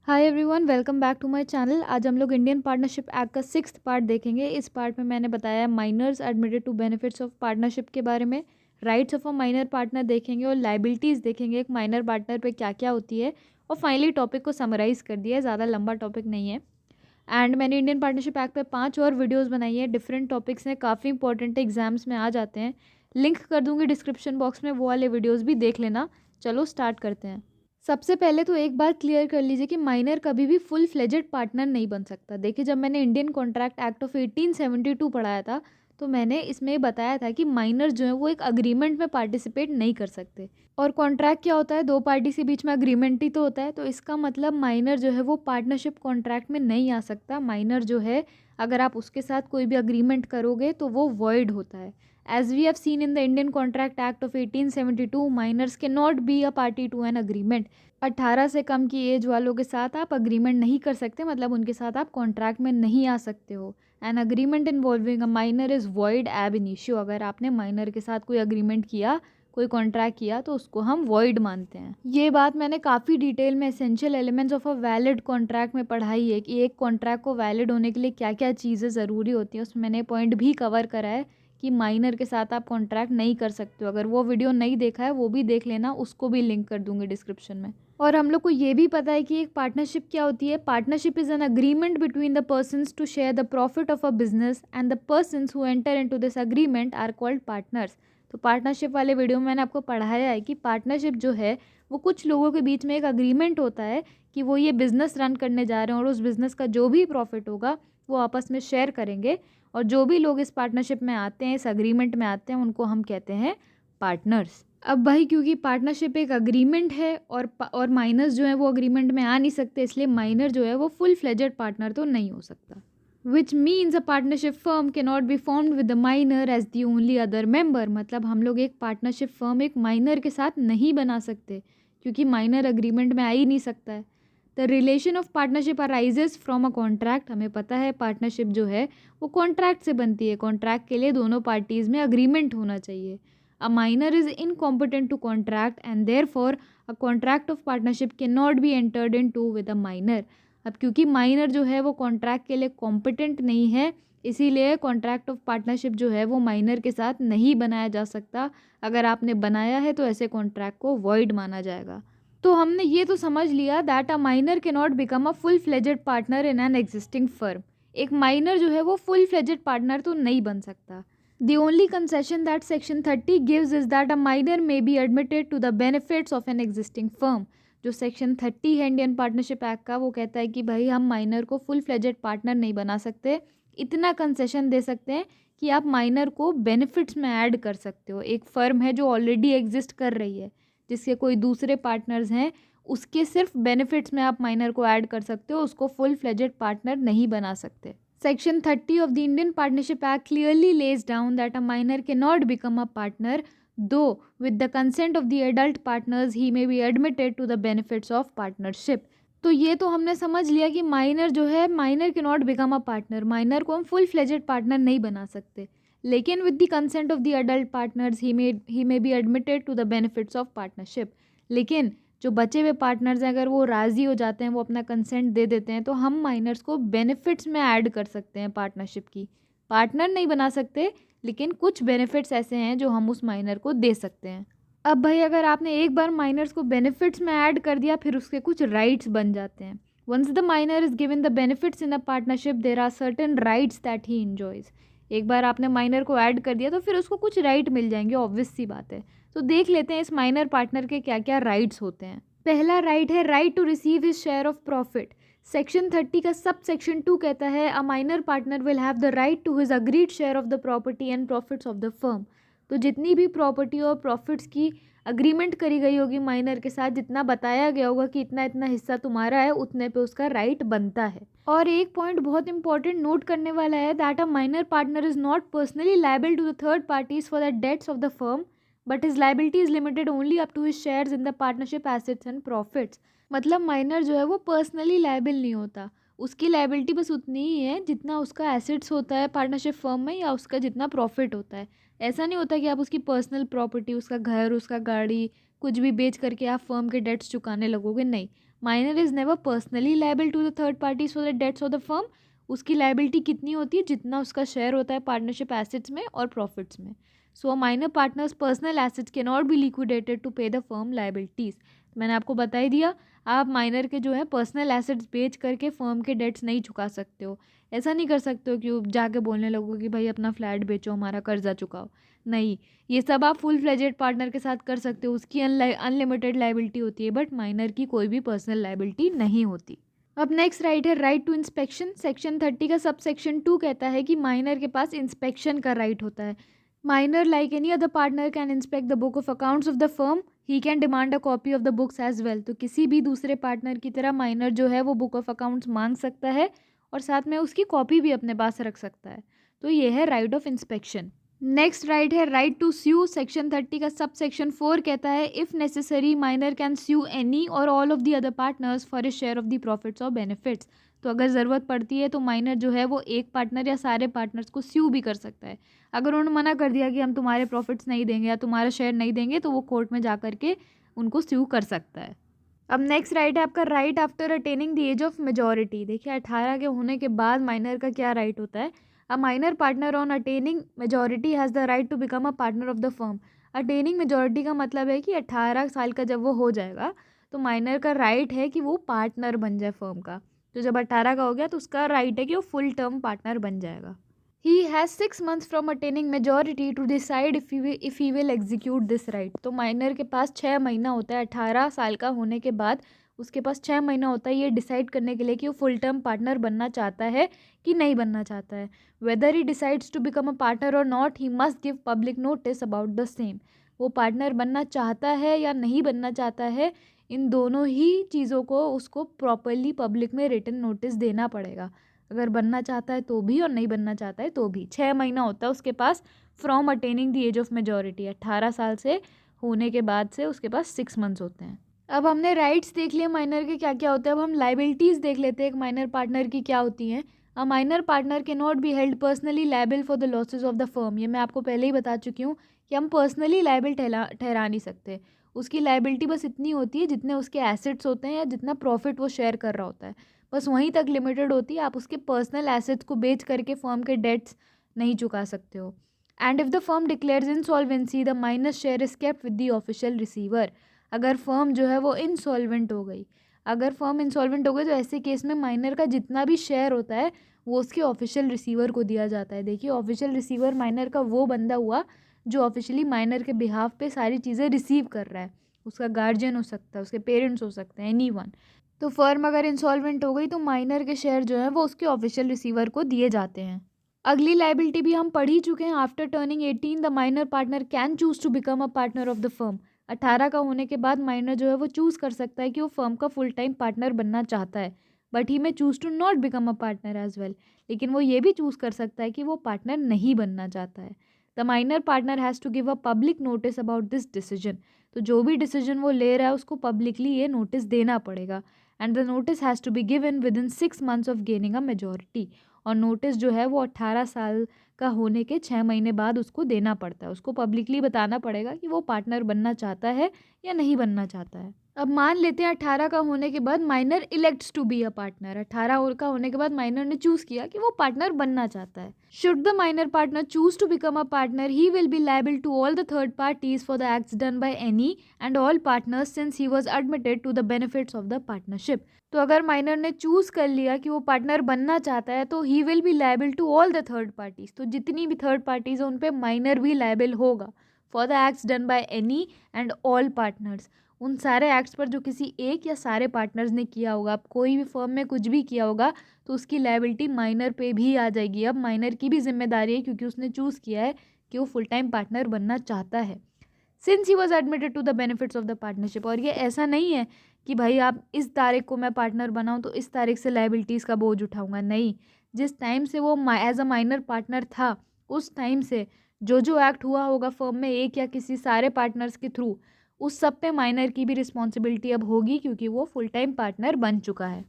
Hi everyone, welcome back to my channel. आज हम लोग इंडियन पार्टनरशिप एक्ट का 6th पार्ट देखेंगे। इस पार्ट में मैंने बताया minors admitted to benefits of partnership के बारे में, rights of a minor partner देखेंगे और लाइबिलिटीज़ देखेंगे एक माइनर पार्टनर पे क्या क्या होती है। और फाइनली टॉपिक को समराइज़ कर दिया है, ज़्यादा लंबा टॉपिक नहीं है। एंड मैंने इंडियन पार्टनरशिप एक्ट पे 5 और वीडियोज़ बनाई है, डिफरेंट टॉपिक्स हैं, काफ़ी इंपॉर्टेंट एग्जाम्स में आ जाते हैं। लिंक कर दूँगी डिस्क्रिप्शन बॉक्स में, वो वाले वीडियोज़ भी देख लेना। चलो स्टार्ट करते हैं। सबसे पहले तो एक बात क्लियर कर लीजिए कि माइनर कभी भी फुल फ्लेजेड पार्टनर नहीं बन सकता। देखिए, जब मैंने इंडियन कॉन्ट्रैक्ट एक्ट ऑफ 1872 पढ़ाया था तो मैंने इसमें बताया था कि माइनर जो है वो एक अग्रीमेंट में पार्टिसिपेट नहीं कर सकते। और कॉन्ट्रैक्ट क्या होता है? दो पार्टी के बीच में अग्रीमेंट ही तो होता है। तो इसका मतलब माइनर जो है वो पार्टनरशिप कॉन्ट्रैक्ट में नहीं आ सकता। माइनर जो है, अगर आप उसके साथ कोई भी अग्रीमेंट करोगे तो वो वॉइड होता है। As we have seen in the Indian Contract Act of 1872, minors cannot be a party to an agreement. 18 से कम की एज वालों के साथ आप अग्रीमेंट नहीं कर सकते, मतलब उनके साथ आप कॉन्ट्रैक्ट में नहीं आ सकते हो। An agreement involving a minor is void ab initio. अगर आपने माइनर के साथ कोई अग्रीमेंट किया, कोई कॉन्ट्रैक्ट किया, तो उसको हम वॉइड मानते हैं। ये बात मैंने काफ़ी डिटेल में essential elements of a valid contract में पढ़ाई है कि एक कॉन्ट्रैक्ट को वैलिड होने के लिए क्या क्या चीज़ें ज़रूरी होती हैं। उसमें मैंने पॉइंट भी कवर करा है कि माइनर के साथ आप कॉन्ट्रैक्ट नहीं कर सकते हो। अगर वो वीडियो नहीं देखा है वो भी देख लेना, उसको भी लिंक कर दूंगी डिस्क्रिप्शन में। और हम लोग को ये भी पता है कि एक पार्टनरशिप क्या होती है। Partnership is an agreement between the persons to share the profit of a business and the persons who enter into this agreement are called partners. तो पार्टनरशिप वाले वीडियो में मैंने आपको पढ़ाया है कि पार्टनरशिप जो है वो कुछ लोगों के बीच में एक अग्रीमेंट होता है कि वो ये बिज़नेस रन करने जा रहे हैं और उस बिज़नेस का जो भी प्रॉफिट होगा वो आपस में शेयर करेंगे। और जो भी लोग इस पार्टनरशिप में आते हैं, इस अग्रीमेंट में आते हैं, उनको हम कहते हैं पार्टनर्स। अब भाई, क्योंकि पार्टनरशिप एक अग्रीमेंट है और माइनर्स जो है वो अग्रीमेंट में आ नहीं सकते, इसलिए माइनर जो है वो फुल फ्लेजेड पार्टनर तो नहीं हो सकता। Which means a partnership firm के not be formed with the minor as the only other member. मतलब हम लोग एक पार्टनरशिप फर्म एक माइनर के साथ नहीं बना सकते, क्योंकि माइनर अग्रीमेंट में आ ही नहीं सकता है। The relation of partnership arises from a contract. हमें पता है पार्टनरशिप जो है वो कॉन्ट्रैक्ट से बनती है। कॉन्ट्रैक्ट के लिए दोनों पार्टीज़ में अग्रीमेंट होना चाहिए। A minor is incompetent to contract and therefore a contract of partnership can not be entered into with a minor. अब क्योंकि माइनर जो है वो कॉन्ट्रैक्ट के लिए कॉम्पिटेंट नहीं है, इसीलिए कॉन्ट्रैक्ट ऑफ पार्टनरशिप जो है वो माइनर के साथ नहीं बनाया जा सकता। अगर आपने बनाया है तो ऐसे कॉन्ट्रैक्ट को वॉइड माना जाएगा। तो हमने ये तो समझ लिया that a minor can not become a full fledged partner in an existing firm. एक माइनर जो है वो फुल फ्लेजेड पार्टनर तो नहीं बन सकता। The only concession that section 30 gives is that a minor may be admitted to the benefits of an existing firm. जो section 30 है इंडियन पार्टनरशिप एक्ट का, वो कहता है कि भाई हम माइनर को फुल फ्लेजेड पार्टनर नहीं बना सकते। इतना कंसेशन दे सकते हैं कि आप माइनर को बेनिफिट्स में ऐड कर सकते हो। एक फर्म है जो ऑलरेडी एग्जिस्ट कर रही है, जिसके कोई दूसरे पार्टनर्स हैं, उसके सिर्फ बेनिफिट्स में आप माइनर को ऐड कर सकते हो, उसको फुल फ्लेजेड पार्टनर नहीं बना सकते। Section 30 of the Indian Partnership Act clearly lays down that a minor can not become a partner though with the consent of the adult partners he may be admitted to the benefits of partnership. तो ये तो हमने समझ लिया कि minor जो है, minor can not become a partner, minor को हम फुल फ्लेजेड पार्टनर नहीं बना सकते, लेकिन with the consent of the adult partners he may be admitted to the benefits of partnership. लेकिन जो बचे हुए पार्टनर्स हैं, अगर वो राज़ी हो जाते हैं, वो अपना कंसेंट दे देते हैं, तो हम माइनर्स को बेनिफिट्स में ऐड कर सकते हैं पार्टनरशिप की। पार्टनर नहीं बना सकते, लेकिन कुछ बेनिफिट्स ऐसे हैं जो हम उस माइनर को दे सकते हैं। अब भाई, अगर आपने एक बार माइनर्स को बेनिफिट्स में ऐड कर दिया, फिर उसके कुछ राइट्स बन जाते हैं। Once the minor is given the benefits in a partnership there are certain rights that he enjoys. एक बार आपने माइनर को ऐड कर दिया तो फिर उसको कुछ राइट मिल जाएंगे, ऑब्वियस सी बात है। तो देख लेते हैं इस माइनर पार्टनर के क्या क्या राइट्स होते हैं। पहला राइट है right to receive his share of profit. Section 30 का सब सेक्शन 2 कहता है a minor partner will have the right to his agreed share of the property and profits of the firm. तो जितनी भी प्रॉपर्टी और प्रॉफिट्स की अग्रीमेंट करी गई होगी माइनर के साथ, जितना बताया गया होगा कि इतना इतना हिस्सा तुम्हारा है, उतने पे उसका राइट बनता है। और एक पॉइंट बहुत इंपॉर्टेंट नोट करने वाला है that a minor partner is not personally liable to the third parties for the debts of the firm, but his liability is limited only up to his shares in the partnership assets and profits. मतलब minor जो है वो personally liable नहीं होता, उसकी liability बस उतनी ही है जितना उसका एसेट्स होता है पार्टनरशिप फर्म में, या उसका जितना प्रॉफिट होता है। ऐसा नहीं होता कि आप उसकी पर्सनल प्रॉपर्टी, उसका घर, उसका गाड़ी कुछ भी बेच करके आप फर्म के डेट्स चुकाने लगोगे, नहीं। Minor is never personally liable to the third parties for the debts of the firm. उसकी लायबिलिटी कितनी होती है? जितना उसका शेयर होता है पार्टनरशिप एसेट्स में और प्रॉफिट्स में। So minor partners personal assets can not be liquidated to pay the firm liabilities. मैंने आपको बता ही दिया, आप माइनर के जो है पर्सनल एसेट्स बेच करके फर्म के डेट्स नहीं चुका सकते हो। ऐसा नहीं कर सकते हो कि जाके बोलने लगो कि भाई अपना फ्लैट बेचो, हमारा कर्जा चुकाओ। नहीं, ये सब आप फुल फ्लेजेड पार्टनर के साथ कर सकते हो, उसकी अनलिमिटेड लायबिलिटी होती है, बट माइनर की कोई भी पर्सनल लायबिलिटी नहीं होती। अब नेक्स्ट राइट है राइट टू इंस्पेक्शन। सेक्शन 30 का सब सेक्शन 2 कहता है कि माइनर के पास इंस्पेक्शन का राइट होता है। Minor like any other partner can inspect the book of accounts of the firm, he can demand a copy of the books as well. तो किसी भी दूसरे पार्टनर की तरह माइनर जो है वो बुक ऑफ अकाउंट्स मांग सकता है और साथ में उसकी कॉपी भी अपने पास रख सकता है। तो ये है right of inspection. Next right है राइट टू स्यू। सेक्शन 30 का सब सेक्शन 4 कहता है if necessary minor can sue any or all of the other partners for a share of the profits और बेनिफिट्स। तो अगर ज़रूरत पड़ती है तो माइनर जो है वो एक पार्टनर या सारे पार्टनर्स को स्यू भी कर सकता है। अगर उन्होंने मना कर दिया कि हम तुम्हारे प्रॉफिट्स नहीं देंगे या तुम्हारा शेयर नहीं देंगे, तो वो कोर्ट में जा करके उनको स्यू कर सकता है। अब नेक्स्ट राइट है आपका right after attaining the age of majority. देखिए 18 के होने के बाद माइनर का क्या राइट होता है। A minor partner on attaining majority has the right to become a partner of the firm. Attaining majority का मतलब है कि 18 साल का जब वो हो जाएगा तो माइनर का राइट है कि वो पार्टनर बन जाए फर्म का। तो जब 18 का हो गया तो उसका राइट है कि वो फुल टर्म पार्टनर बन जाएगा। He has 6 months from attaining majority to decide if he will execute this right। तो माइनर के पास 6 महीना होता है 18 साल का होने के बाद, उसके पास 6 महीना होता है ये डिसाइड करने के लिए कि वो फुल टर्म पार्टनर बनना चाहता है कि नहीं बनना चाहता है। Whether he decides to become a partner or not, he must give public notice about the same. वो पार्टनर बनना चाहता है या नहीं बनना चाहता है, इन दोनों ही चीज़ों को उसको प्रॉपरली पब्लिक में रिटन नोटिस देना पड़ेगा। अगर बनना चाहता है तो भी और नहीं बनना चाहता है तो भी। 6 महीना होता है उसके पास from attaining the age of majority. 18 साल से होने के बाद से उसके पास 6 मंथ्स होते हैं। अब हमने राइट्स देख लिए माइनर के क्या क्या होते हैं। अब हम लाइबिलिटीज़ देख लेते हैं एक माइनर पार्टनर की क्या होती हैं। अ माइनर पार्टनर के not be held personally liable for the losses of the firm. ये मैं आपको पहले ही बता चुकी हूँ कि हम पर्सनली लायबल ठहरा नहीं सकते। उसकी लायबिलिटी बस इतनी होती है जितने उसके एसेट्स होते हैं या जितना प्रॉफिट वो शेयर कर रहा होता है, बस वहीं तक लिमिटेड होती है। आप उसके पर्सनल एसेट्स को बेच करके फर्म के डेट्स नहीं चुका सकते हो। And if the firm declares insolvency the minus share is kept with the official receiver. अगर फर्म जो है वो इंसॉल्वेंट हो गई, अगर फर्म इंसॉल्वेंट हो गई तो ऐसे केस में माइनर का जितना भी शेयर होता है वो उसके ऑफिशियल रिसीवर को दिया जाता है। देखिए ऑफिशियल रिसीवर माइनर का वो बंदा हुआ जो ऑफिशियली माइनर के बिहाफ पे सारी चीज़ें रिसीव कर रहा है। उसका गार्जियन हो सकता है, उसके पेरेंट्स हो सकते हैं, एनीवन। तो फर्म अगर इंसॉल्वेंट हो गई तो माइनर के शेयर जो है वो उसके ऑफिशियल रिसीवर को दिए जाते हैं। अगली लाइबिलिटी भी हम पढ़ ही चुके हैं। After turning 18 the minor partner can choose to become a partner of the firm. 18 का होने के बाद माइनर जो है वो चूज़ कर सकता है कि वो फर्म का फुल टाइम पार्टनर बनना चाहता है, but he may choose to not become a partner as well. लेकिन वो ये भी चूज़ कर सकता है कि वो पार्टनर नहीं बनना चाहता है। The minor partner has to give a public notice about this decision. तो जो भी डिसीजन वो ले रहा है उसको पब्लिकली ये नोटिस देना पड़ेगा। And the notice has to be given within 6 months of gaining a majority. और नोटिस जो है वो 18 साल का होने के 6 महीने बाद उसको देना पड़ता है। उसको पब्लिकली बताना पड़ेगा कि वो पार्टनर बनना चाहता है या नहीं बनना चाहता है। अब मान लेते हैं 18 का होने के बाद minor elects to be a partner. 18 का होने के बाद माइनर ने चूज़ किया कि वो पार्टनर बनना चाहता है। Should the minor partner choose to become a partner, he will be liable to all the third parties for the acts done by any and all partners since he was admitted to the benefits of the partnership. तो अगर minor ने choose कर लिया कि वो partner बनना चाहता है तो he will be liable to all the third parties. तो जितनी भी थर्ड पार्टीज हैं उन पे माइनर भी लायबल होगा for the acts done by any and all partners. उन सारे एक्ट्स पर जो किसी एक या सारे पार्टनर्स ने किया होगा। अब कोई भी फर्म में कुछ भी किया होगा तो उसकी लायबिलिटी माइनर पे भी आ जाएगी। अब माइनर की भी जिम्मेदारी है क्योंकि उसने चूज़ किया है कि वो फुल टाइम पार्टनर बनना चाहता है since he was admitted to the benefits of the partnership. और ये ऐसा नहीं है कि भाई आप इस तारीख को मैं पार्टनर बनाऊँ तो इस तारीख से लायबिलिटीज़ का बोझ उठाऊंगा। नहीं, जिस टाइम से वो एज अ माइनर पार्टनर था उस टाइम से जो जो एक्ट हुआ होगा फर्म में एक या किसी सारे पार्टनर्स के थ्रू, उस सब पे माइनर की भी रिस्पॉन्सिबिलिटी अब होगी क्योंकि वो फुल टाइम पार्टनर बन चुका है।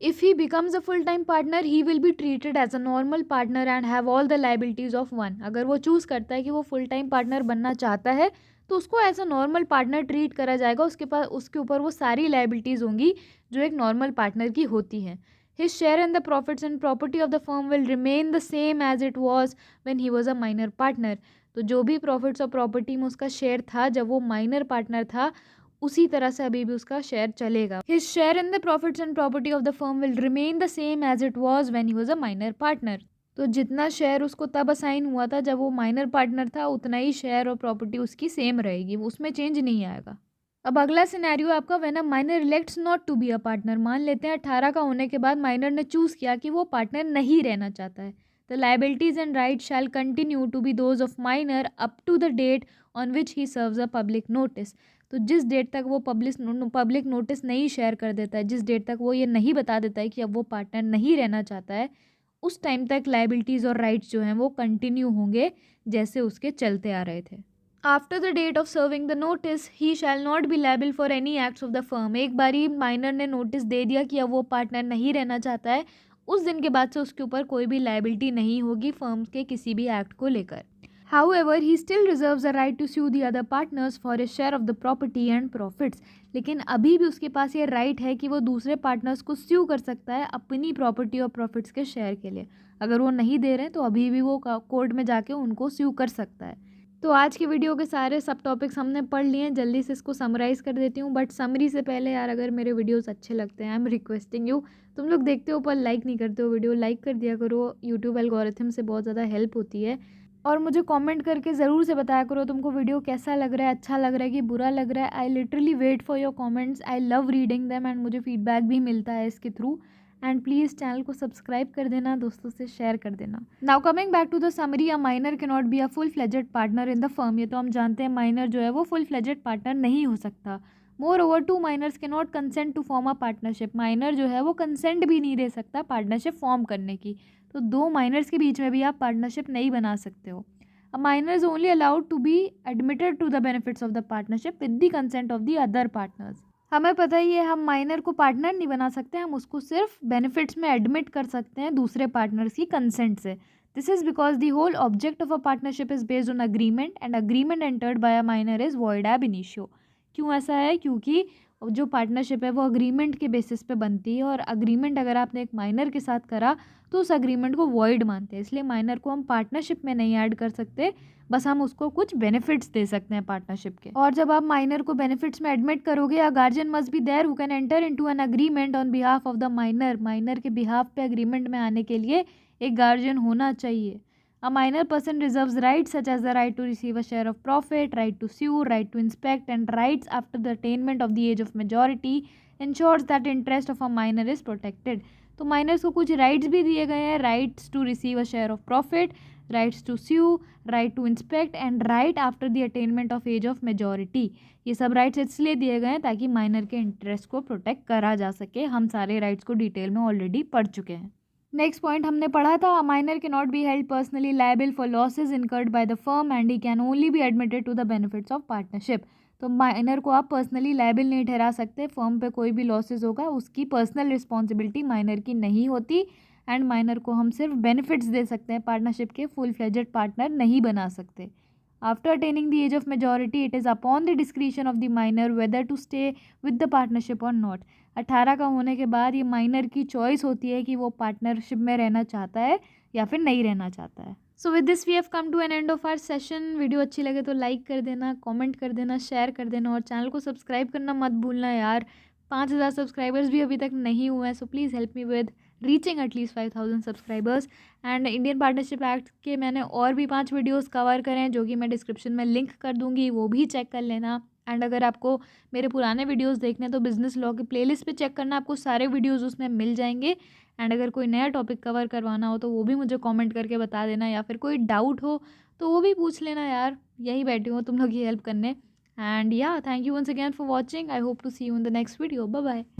If he becomes a full-time partner, he will be treated as a normal partner and have all the liabilities of one। अगर वो चूज़ करता है कि वो फुल टाइम पार्टनर बनना चाहता है तो उसको as a normal partner treat करा जाएगा। उसके ऊपर वो सारी लाइबिलिटीज़ होंगी जो एक नॉर्मल पार्टनर की होती हैं। His share in the profits and property of the firm will remain the same as it was when he was a minor partner. तो जो भी प्रॉफिट्स और प्रॉपर्टी में उसका शेयर था जब वो माइनर पार्टनर था, उसी तरह से अभी भी उसका शेयर चलेगा। His share in the profits and property of the firm will remain the same as it was when he was a minor partner. तो जितना शेयर उसको तब असाइन हुआ था जब वो माइनर पार्टनर था, उतना ही शेयर और प्रॉपर्टी उसकी सेम रहेगी, उसमें चेंज नहीं आएगा। अब अगला सिनेरियो आपका when a minor elects not to be a partner. मान लेते हैं 18 का होने के बाद माइनर ने चूज़ किया कि वो पार्टनर नहीं रहना चाहता है। The liabilities and right shall continue to be those of minor up to the date on which he serves a public notice. तो जिस डेट तक वो पब्लिक नोटिस नहीं शेयर कर देता है, जिस डेट तक वो ये नहीं बता देता है कि अब वो पार्टनर नहीं रहना चाहता है, उस टाइम तक लाइबिलिटीज़ और राइट्स जो हैं वो कंटिन्यू होंगे जैसे उसके चलते आ रहे थे। After the date of serving the notice he shall not be liable for any acts of the firm. एक बारी माइनर ने नोटिस दे दिया कि अब वो पार्टनर नहीं रहना चाहता है, उस दिन के बाद से उसके ऊपर कोई भी लायबिलिटी नहीं होगी फर्म के किसी भी एक्ट को लेकर। However, he still reserves the right to sue the other partners for his share of the property and profits. लेकिन अभी भी उसके पास ये राइट है कि वो दूसरे पार्टनर्स को स्यू कर सकता है अपनी प्रॉपर्टी और प्रॉफिट्स के शेयर के लिए। अगर वो नहीं दे रहे हैं तो अभी भी वो कोर्ट में जाके उनको स्यू कर सकता है। तो आज की वीडियो के सारे सब टॉपिक्स हमने पढ़ लिए हैं, जल्दी से इसको समराइज़ कर देती हूँ। बट समरी से पहले यार, अगर मेरे वीडियोस अच्छे लगते हैं, आई एम रिक्वेस्टिंग यू, तुम लोग देखते हो पर लाइक नहीं करते हो, वीडियो लाइक कर दिया करो। यूट्यूब एल्गोरिथम से बहुत ज़्यादा हेल्प होती है। और मुझे कमेंट करके ज़रूर से बताया करो तुमको वीडियो कैसा लग रहा है, अच्छा लग रहा है कि बुरा लग रहा है। I literally wait for your comments, I love reading them and मुझे फीडबैक भी मिलता है इसके थ्रू। एंड प्लीज़ चैनल को सब्सक्राइब कर देना, दोस्तों से शेयर कर देना। Now coming back to the summary, a minor can not be a full fledged partner in the firm. ये तो हम जानते हैं माइनर जो है वो फुल फ्लेजेड पार्टनर नहीं हो सकता। Moreover, two minors can not consent to form a partnership. Minor जो है वो कंसेंट भी नहीं दे सकता पार्टनरशिप फॉर्म करने की। तो दो माइनर्स के बीच में भी आप पार्टनरशिप नहीं बना सकते हो। A minor is only allowed to be admitted to the benefits of the partnership with the consent of the other partners. हमें पता ही है हम माइनर को पार्टनर नहीं बना सकते, हम उसको सिर्फ बेनिफिट्स में एडमिट कर सकते हैं दूसरे पार्टनर्स की कंसेंट से। This is because the whole object of a partnership is based on agreement and agreement entered by a minor is void ab initio. क्यों ऐसा है? क्योंकि जो पार्टनरशिप है वो अग्रीमेंट के बेसिस पे बनती है, और अग्रीमेंट अगर आपने एक माइनर के साथ करा तो उस अग्रीमेंट को वॉइड मानते हैं। इसलिए माइनर को हम पार्टनरशिप में नहीं ऐड कर सकते, बस हम उसको कुछ बेनिफिट्स दे सकते हैं पार्टनरशिप के। और जब आप माइनर को बेनिफिट्स में एडमिट करोगे, a guardian must be there who can enter into an agreement on behalf of the minor. Minor के बिहाफ पे अग्रीमेंट में आने के लिए एक गार्जियन होना चाहिए। A minor person reserves rights such as the right to receive a share of profit, right to sue, right to inspect, and rights after the attainment of the age of majority ensures that interest of a minor is protected. तो minors को कुछ rights भी दिए गए हैं, rights to receive a share of profit, rights to sue, right to inspect and right after the attainment of age of majority. ये सब rights इसलिए दिए गए हैं ताकि माइनर के इंटरेस्ट को प्रोटेक्ट करा जा सके। हम सारे राइट्स को डिटेल में ऑलरेडी पढ़ चुके हैं। नेक्स्ट पॉइंट हमने पढ़ा था, a minor can not be held personally liable for losses incurred by the firm and he can only be admitted to the benefits of partnership. तो माइनर को आप पर्सनली लायबल नहीं ठहरा सकते, फर्म पे कोई भी लॉसेज होगा उसकी पर्सनल रिस्पॉन्सिबिलिटी माइनर की नहीं होती, एंड माइनर को हम सिर्फ बेनिफिट्स दे सकते हैं, पार्टनरशिप के फुल फ्लेजेड पार्टनर नहीं बना सकते। After attaining the age of majority, it is upon the discretion of the minor whether to stay with the partnership or not. 18 का होने के बाद ये माइनर की चॉइस होती है कि वो पार्टनरशिप में रहना चाहता है या फिर नहीं रहना चाहता है। So with this we have come to an end of our session. Video अच्छी लगे तो लाइक कर देना, कमेंट कर देना, शेयर कर देना, और चैनल को सब्सक्राइब करना मत भूलना यार। 5000 सब्सक्राइबर्स भी अभी तक नहीं हुए हैं, so please help me with reaching at least 5000 subscribers. And Indian Partnership act के मैंने और भी 5 वीडियोस कवर करें हैं जो कि मैं डिस्क्रिप्शन में लिंक कर दूंगी, वो भी चेक कर लेना। एंड अगर आपको मेरे पुराने वीडियोस देखने हैं तो बिजनेस लॉ के प्लेलिस्ट पे चेक करना, आपको सारे वीडियोस उसमें मिल जाएंगे। एंड अगर कोई नया टॉपिक कवर करवाना हो तो वो भी मुझे कमेंट करके बता देना, या फिर कोई डाउट हो तो वो भी पूछ लेना यार, यही बैठी हूँ तुम लोग की हेल्प करने। एंड या thank you once again for watching, I hope to see you in the next video, bye bye.